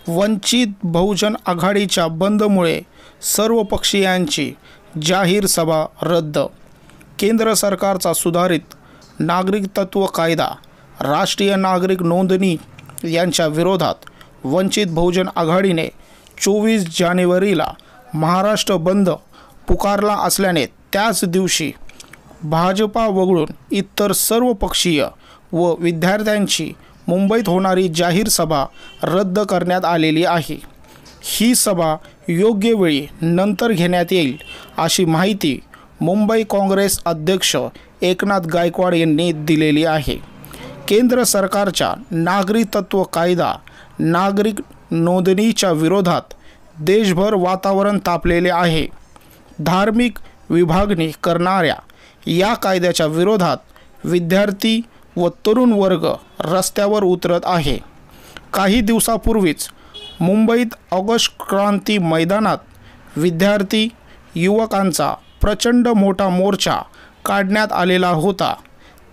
वंचित बहुजन आघाडीच्या बंदमुळे सर्व पक्षीयांची जाहीर सभा रद्द। केंद्र सरकारचा सुधारित नागरिकत्व कायदा, राष्ट्रीय नागरिक नोंदणी यांच्या विरोधात वंचित बहुजन आघाडीने 24 जानेवारीला महाराष्ट्र बंद पुकारला असल्याने त्याच दिवशी भाजपा वगळून इतर सर्व पक्षीय व विद्यार्थ्यांची मुंबईत होणारी जाहीर सभा रद्द करण्यात आलेली आहे। ही सभा योग्य वेळी नंतर घेण्यात येईल अशी माहिती मुंबई काँग्रेस अध्यक्ष एकनाथ गायकवाड यांनी दिलेली आहे। केंद्र सरकारच्या नागरिकत्व कायदा, नागरिक नोंदणीच्या विरोधात देशभर वातावरण तापलेले आहे। धार्मिक विभागणी करणाऱ्या या कायद्याच्या विरोधात विद्यार्थी व तरुण वर्ग रस्त्यावर उतरत आहे। काही दिवसापूर्वीच मुंबईत ऑगस्ट क्रांती मैदानात विद्यार्थी युवकांचा प्रचंड मोठा मोर्चा काढण्यात आलेला होता।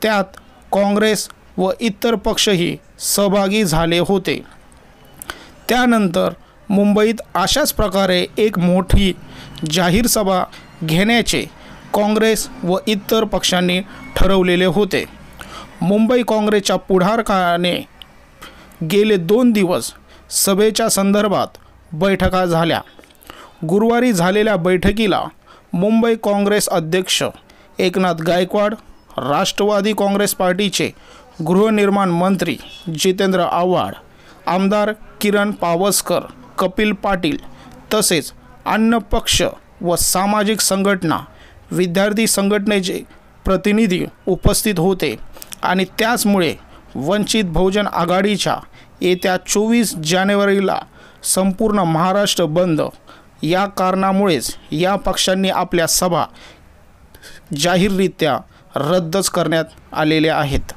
त्यात काँग्रेस व इतर पक्षही सहभागी झाले होते। त्यानंतर मुंबईत अशाच प्रकारे एक मोठी जाहीर सभा घेण्याचे काँग्रेस व इतर पक्षांनी ठरवलेले होते। मुंबई काँग्रेसच्या पुढाकाराने गेले 2 दिवस सभेच्या संदर्भात बैठका झाल्या। गुरुवारी झालेल्या बैठकीला मुंबई काँग्रेस अध्यक्ष एकनाथ गायकवाड, राष्ट्रवादी काँग्रेस पार्टीचे गृहनिर्माण मंत्री जितेंद्र आव्हाड, आमदार किरण पावसकर, कपिल पाटील तसेच अन्य पक्ष व सामाजिक संघटना, विद्यार्थी संघटनेचे प्रतिनिधी उपस्थित होते आणि त्याचमुळे वंचित बहुजन आघाडीच्या येत्या 24 जानेवारीला संपूर्ण महाराष्ट्र बंद या कारणामुळेच या पक्षांनी आपल्या सभा जाहीररित्या रद्दच करण्यात आलेल्या आहेत।